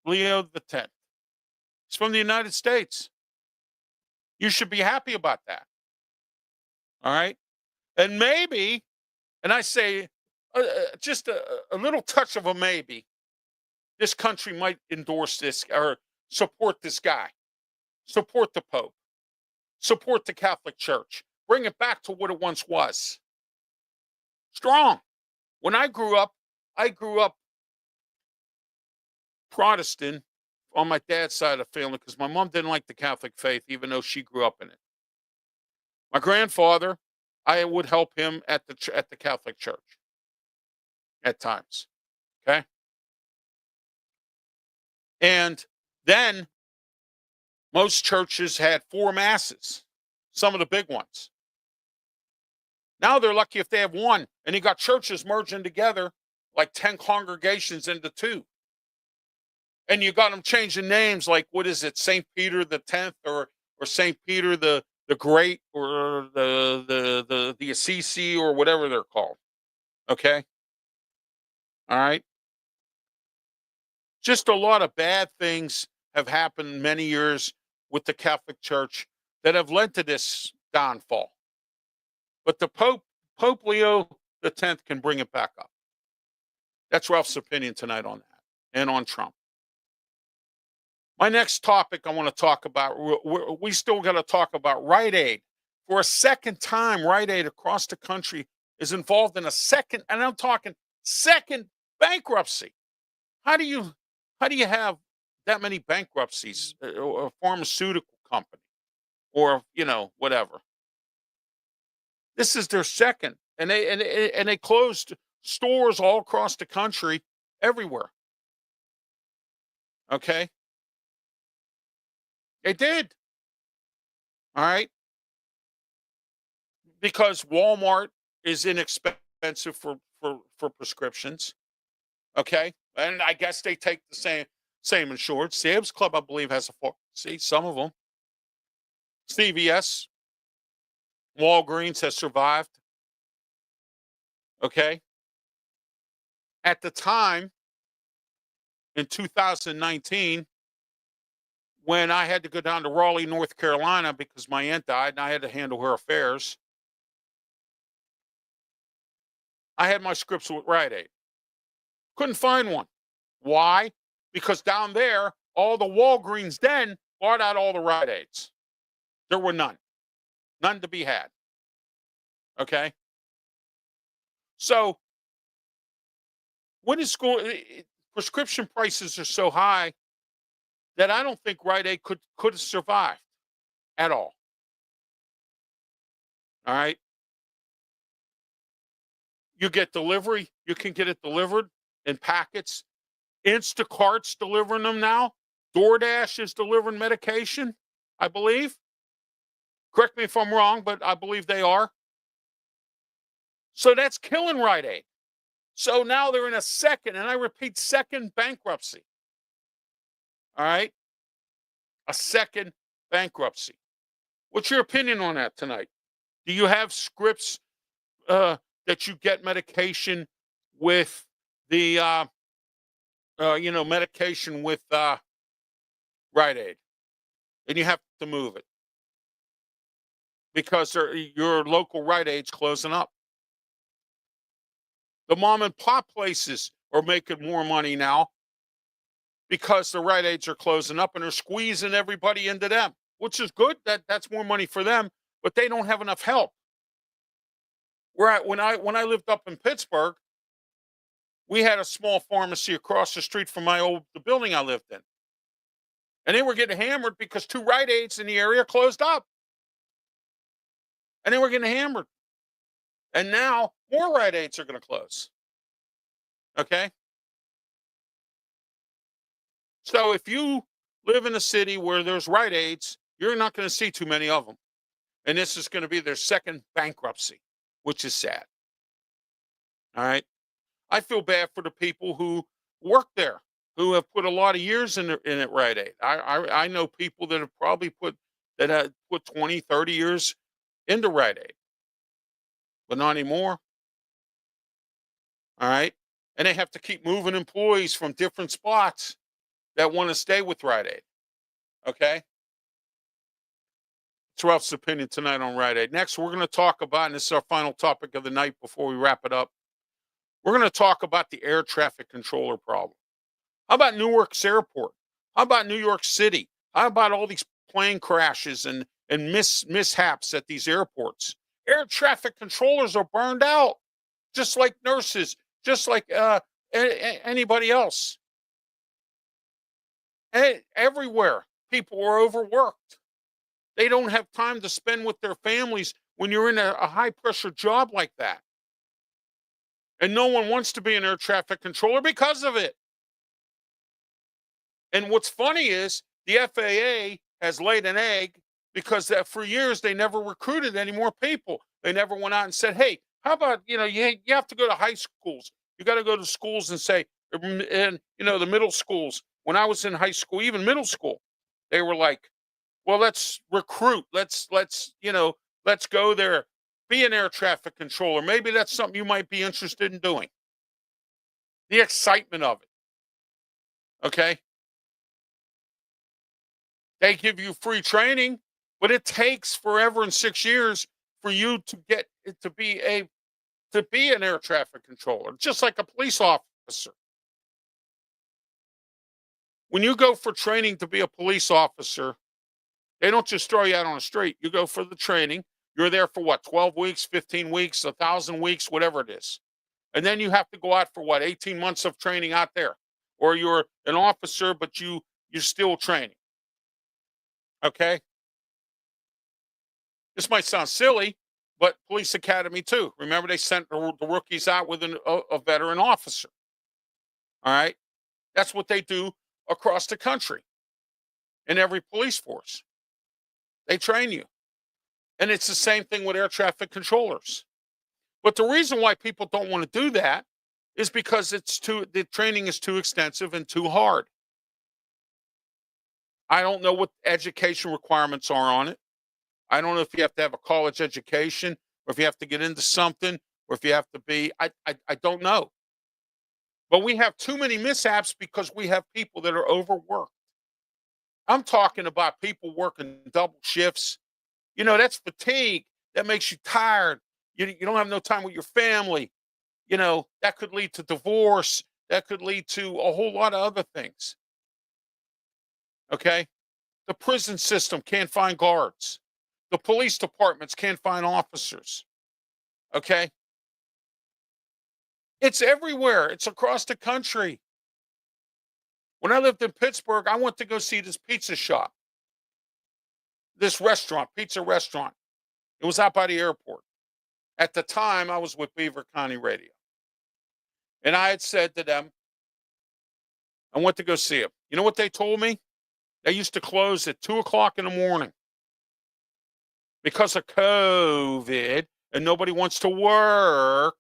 Leo X. He's from the United States. You should be happy about that. All right. And maybe, and I say just a little touch of a maybe, this country might endorse this or support this guy, support the Pope, support the Catholic Church, bring it back to what it once was. Strong. When I grew up Protestant on my dad's side of the family because my mom didn't like the Catholic faith, even though she grew up in it. My grandfather, I would help him at the Catholic Church at times. Okay. And then most churches had 4 masses, some of the big ones. Now they're lucky if they have 1, and you got churches merging together like 10 congregations into 2. And you got them changing names, like what is it, St. Peter the 10th or St. Peter the Great or the Assisi or whatever they're called. Okay. All right. Just a lot of bad things have happened many years with the Catholic Church that have led to this downfall. But the Pope Leo X can bring it back up. That's Ralph's opinion tonight on that and on Trump. My next topic I want to talk about, we still got to talk about Rite Aid. For a second time, Rite Aid across the country is involved in a second, and I'm talking second bankruptcy. How do you have that many bankruptcies? A pharmaceutical company or, whatever. This is their second, and they closed stores all across the country, everywhere. Okay. They did. All right. Because Walmart is inexpensive for prescriptions. Okay. And I guess they take the same insurance. Sam's Club, I believe, has a pharmacy. Some of them. CVS, Walgreens has survived. Okay. At the time, in 2019, when I had to go down to Raleigh, North Carolina, because my aunt died and I had to handle her affairs, I had my scripts with Rite Aid. Couldn't find one. Why? Because down there, all the Walgreens then bought out all the Rite Aids. There were none. None to be had. Okay? So, what is going? Prescription prices are so high that I don't think Rite Aid could have survived at all. All right? You get delivery. You can get it delivered in packets. Instacart's delivering them now. DoorDash is delivering medication, I believe. Correct me if I'm wrong, but I believe they are. So that's killing Rite Aid. So now they're in a second, and I repeat, second bankruptcy. All right? A second bankruptcy. What's your opinion on that tonight? Do you have scripts that you get medication with the medication with Rite Aid, and you have to move it because your local Rite Aid's closing up? The mom and pop places are making more money now because the Rite Aids are closing up and they're squeezing everybody into them, which is good. That's more money for them, but they don't have enough help. When I lived up in Pittsburgh, we had a small pharmacy across the street from the building I lived in. And they were getting hammered because 2 Rite Aids in the area closed up. And they were getting hammered. And now more Rite Aids are going to close. Okay? So if you live in a city where there's Rite Aids, you're not going to see too many of them. And this is going to be their second bankruptcy, which is sad. All right? I feel bad for the people who work there, who have put a lot of years in it Rite Aid. I know people that have probably put 20, 30 years into Rite Aid, but not anymore. All right. And they have to keep moving employees from different spots that want to stay with Rite Aid. Okay. It's Ralph's opinion tonight on Rite Aid. Next, we're going to talk about, and this is our final topic of the night before we wrap it up. We're going to talk about the air traffic controller problem. How about Newark's airport? How about New York City? How about all these plane crashes and mishaps at these airports? Air traffic controllers are burned out, just like nurses, just like anybody else. Everywhere, people are overworked. They don't have time to spend with their families when you're in a high-pressure job like that. And no one wants to be an air traffic controller because of it. And what's funny is the FAA has laid an egg because for years they never recruited any more people. They never went out and said, hey, how about, you have to go to high schools. You got to go to schools and say, and the middle schools. When I was in high school, even middle school, they were like, well, let's recruit. Let's go there. Be an air traffic controller. Maybe that's something you might be interested in doing. The excitement of it. Okay. They give you free training, but it takes forever and 6 years for you to get it to be an air traffic controller, just like a police officer. When you go for training to be a police officer, they don't just throw you out on the street. You go for the training. You're there for what, 12 weeks, 15 weeks, 1,000 weeks, whatever it is. And then you have to go out for what, 18 months of training out there. Or you're an officer, but you're still training. Okay? This might sound silly, but police academy too. Remember, they sent the rookies out with a veteran officer. All right? That's what they do across the country in every police force. They train you. And it's the same thing with air traffic controllers. But the reason why people don't want to do that is because the training is too extensive and too hard. I don't know what education requirements are on it. I don't know if you have to have a college education or if you have to get into something or if you have to be, I don't know. But we have too many mishaps because we have people that are overworked. I'm talking about people working double shifts. That's fatigue. That makes you tired. You don't have no time with your family. That could lead to divorce. That could lead to a whole lot of other things. Okay? The prison system can't find guards. The police departments can't find officers. Okay? It's everywhere. It's across the country. When I lived in Pittsburgh, I went to go see this pizza shop. This pizza restaurant. It was out by the airport. At the time, I was with Beaver County Radio. And I had said to them, I went to go see them. You know what they told me? They used to close at 2 o'clock in the morning because of COVID and nobody wants to work.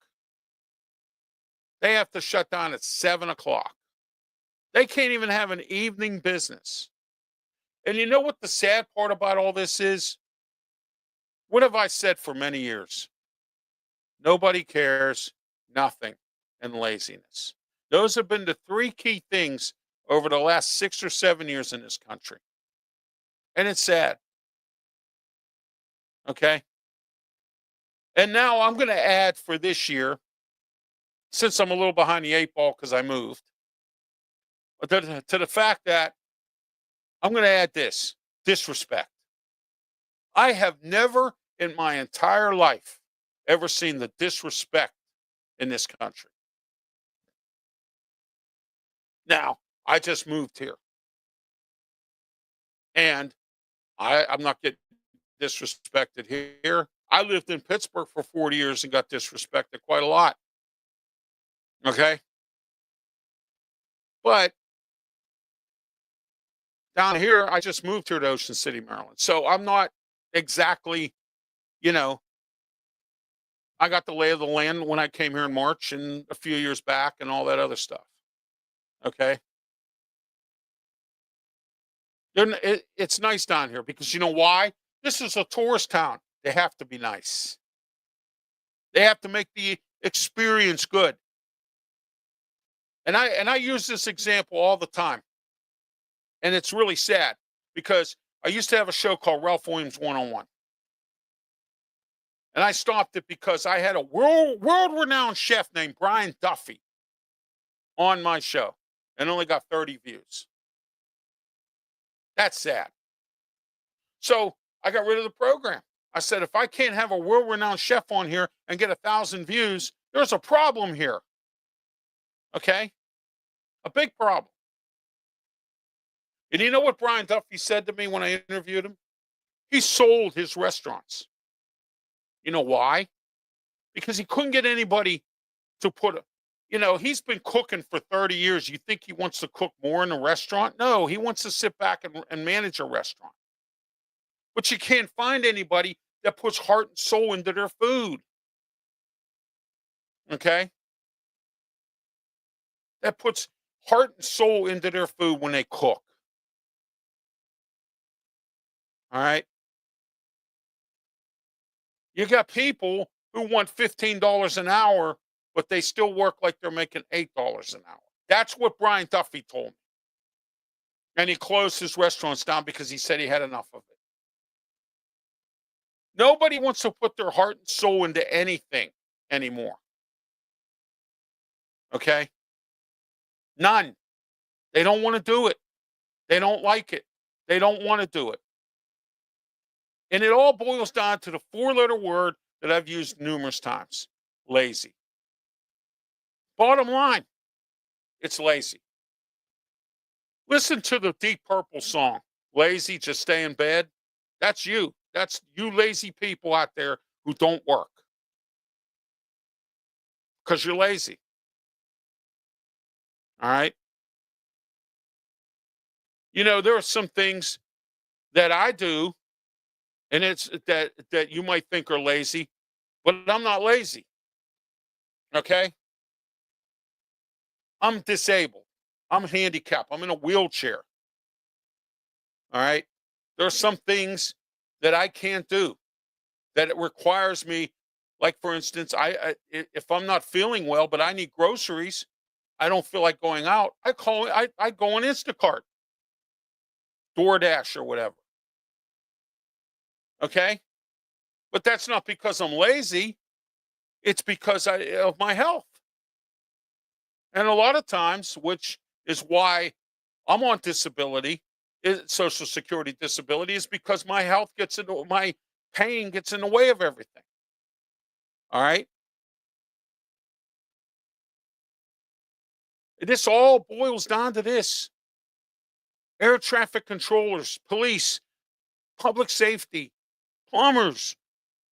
They have to shut down at 7 o'clock. They can't even have an evening business. And you know what the sad part about all this is? What have I said for many years? Nobody cares, nothing, and laziness. Those have been the three key things over the last 6 or 7 years in this country. And it's sad. Okay. And now I'm going to add for this year, since I'm a little behind the eight ball because I moved, but to the fact that I'm going to add this disrespect. I have never in my entire life ever seen the disrespect in this country. Now, I just moved here and I'm not getting disrespected here. I lived in Pittsburgh for 40 years and got disrespected quite a lot. Okay. But down here, I just moved here to Ocean City, Maryland. So I'm not exactly, you know, I got the lay of the land when I came here in March and a few years back and all that other stuff. Okay. It's nice down here because you know why? This is a tourist town. They have to be nice. They have to make the experience good. And I use this example all the time. And it's really sad because I used to have a show called Ralph Williams One-on-One. And I stopped it because I had a world-renowned chef named Brian Duffy on my show and only got 30 views. That's sad. So I got rid of the program. I said, if I can't have a world-renowned chef on here and get 1,000 views, there's a problem here. Okay? A big problem. And you know what Brian Duffy said to me when I interviewed him? He sold his restaurants. You know why? Because he couldn't get anybody to he's been cooking for 30 years. You think he wants to cook more in a restaurant? No, he wants to sit back and manage a restaurant. But you can't find anybody that puts heart and soul into their food. Okay? That puts heart and soul into their food when they cook. All right? You got people who want $15 an hour, but they still work like they're making $8 an hour. That's what Brian Duffy told me. And he closed his restaurants down because he said he had enough of it. Nobody wants to put their heart and soul into anything anymore. Okay? None. They don't want to do it. They don't like it. They don't want to do it. And it all boils down to the four-letter word that I've used numerous times: lazy. Bottom line, it's lazy. Listen to the Deep Purple song, Lazy, Just Stay in Bed. That's you. That's you lazy people out there who don't work because you're lazy. All right? You know, there are some things that I do, and it's that you might think are lazy, but I'm not lazy. Okay? I'm disabled. I'm handicapped. I'm in a wheelchair. All right? There are some things that I can't do that it requires me. Like, for instance, if I'm not feeling well, but I need groceries, I don't feel like going out. I go on Instacart, DoorDash, or whatever. Okay? But that's not because I'm lazy. It's because of my health. And a lot of times, which is why I'm on disability, Social Security disability, is because my pain gets in the way of everything. All right? This all boils down to this: air traffic controllers, police, public safety, plumbers,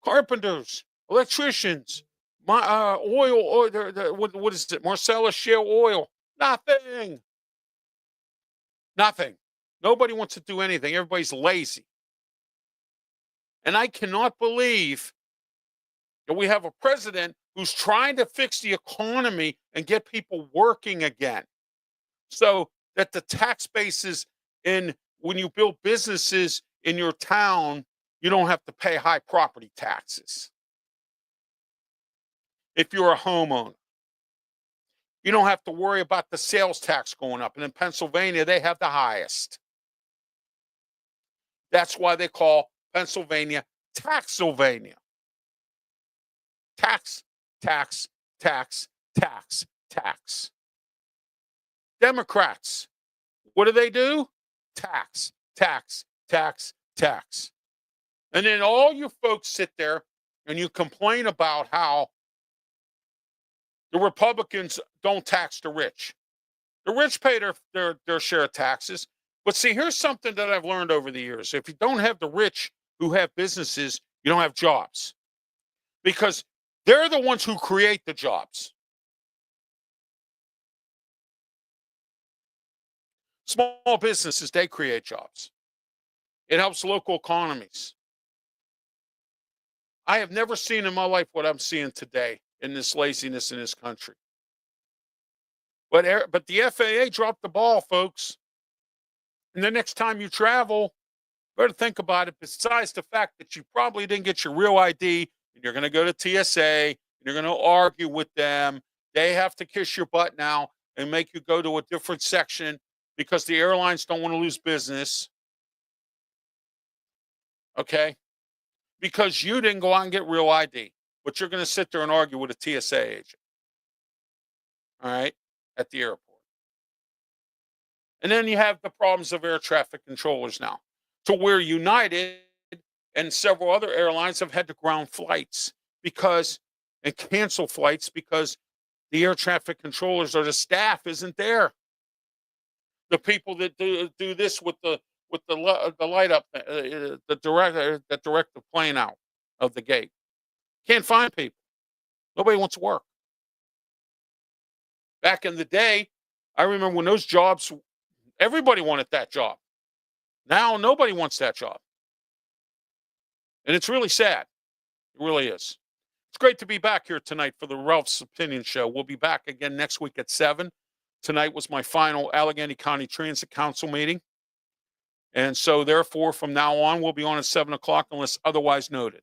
carpenters, electricians, my oil, what is it? Marcellus Shale Oil. Nothing. Nothing. Nobody wants to do anything. Everybody's lazy. And I cannot believe that we have a president who's trying to fix the economy and get people working again, so that the tax bases when you build businesses in your town You don't have to pay high property taxes. If you're a homeowner, you don't have to worry about the sales tax going up. And in Pennsylvania, they have the highest. That's why they call Pennsylvania Taxylvania. Tax, tax, tax, tax, tax. Democrats, what do? Tax, tax, tax, tax. And then all you folks sit there and you complain about how the Republicans don't tax the rich. The rich pay their share of taxes. But see, here's something that I've learned over the years. If you don't have the rich who have businesses, you don't have jobs. Because they're the ones who create the jobs. Small businesses, they create jobs. It helps local economies. I have never seen in my life what I'm seeing today in this laziness in this country. But the FAA dropped the ball, folks. And the next time you travel, better think about it. Besides the fact that you probably didn't get your real ID, and you're going to go to TSA, and you're going to argue with them. They have to kiss your butt now and make you go to a different section because the airlines don't want to lose business. Okay? Because you didn't go out and get real ID, but you're going to sit there and argue with a TSA agent. All right? At the airport. And then you have the problems of air traffic controllers now, to where United and several other airlines have had to ground flights and cancel flights because the air traffic controllers or the staff isn't there. The people that do this with the light up, that direct the plane out of the gate, can't find people. Nobody wants to work. Back in the day, I remember when those jobs, everybody wanted that job. Now nobody wants that job. And it's really sad. It really is. It's great to be back here tonight for the Ralph's Opinion Show. We'll be back again next week at 7. Tonight was my final Allegheny County Transit Council meeting. And so therefore, from now on, we'll be on at 7 o'clock unless otherwise noted.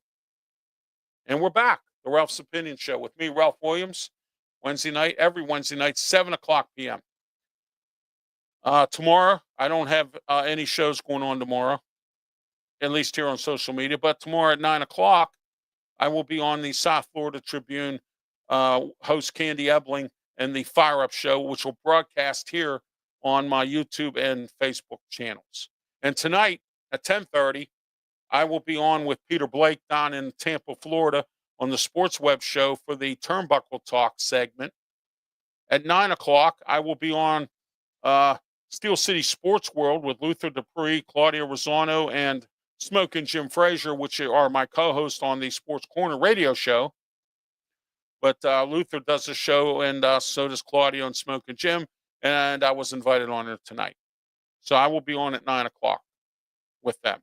And we're back, the Ralph's Opinion Show with me, Ralph Williams, Wednesday night, every Wednesday night, 7 o'clock p.m. Tomorrow, I don't have any shows going on tomorrow, at least here on social media. But tomorrow at 9 o'clock, I will be on the South Florida Tribune, host Candy Ebling, and the Fire Up Show, which will broadcast here on my YouTube and Facebook channels. And tonight at 10:30, I will be on with Peter Blake down in Tampa, Florida, on the Sports Web Show for the Turnbuckle Talk segment. At 9 o'clock, I will be on Steel City Sports World with Luther Dupree, Claudia Rosano, and Smokin' Jim Frazier, which are my co-hosts on the Sports Corner radio show. But Luther does the show, and so does Claudia and Smokin' Jim, and I was invited on there tonight. So I will be on at 9 o'clock with them.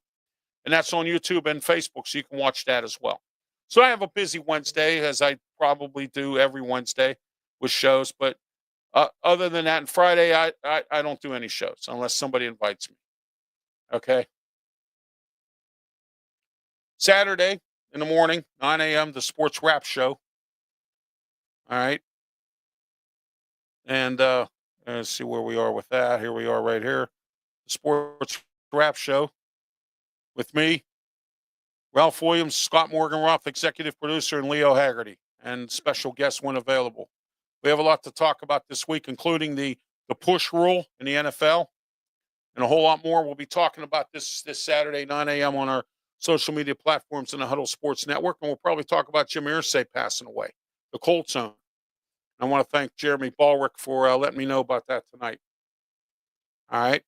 And that's on YouTube and Facebook, so you can watch that as well. So I have a busy Wednesday, as I probably do every Wednesday with shows. But other than that, and Friday, I don't do any shows unless somebody invites me. Okay? Saturday in the morning, 9 a.m., the Sports Wrap Show. All right? And let's see where we are with that. Here we are right here. The Sports Wrap Show with me, Ralph Williams, Scott Morgan-Roth, executive producer, and Leo Haggerty, and special guests when available. We have a lot to talk about this week, including the push rule in the NFL and a whole lot more. We'll be talking about this Saturday, 9 a.m. on our social media platforms in the Huddle Sports Network, and we'll probably talk about Jim Irsay passing away, the Colts owner. I want to thank Jeremy Ballrick for letting me know about that tonight. All right.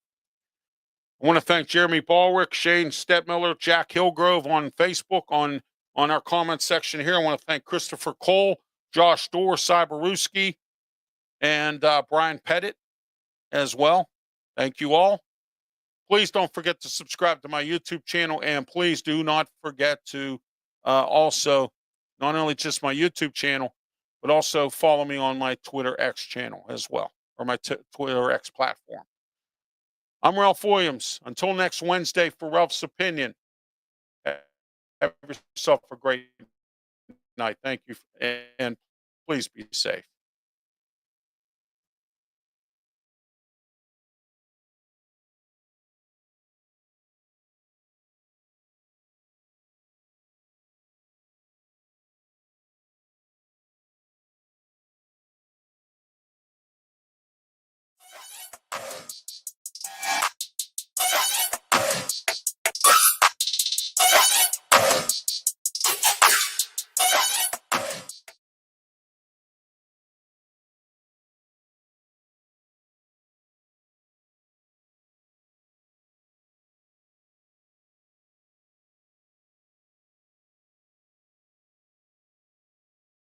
I want to thank Jeremy Ballrick, Shane Stetmiller, Jack Hillgrove on Facebook on our comment section here. I want to thank Christopher Cole, Josh Dorr, Cyberuski, and Brian Pettit as well. Thank you all. Please don't forget to subscribe to my YouTube channel, and please do not forget to also not only just my YouTube channel, but also follow me on my Twitter X channel as well, or my Twitter X platform. I'm Ralph Williams. Until next Wednesday for Ralph's Opinion. Have yourself a great night. Thank you, and please be safe.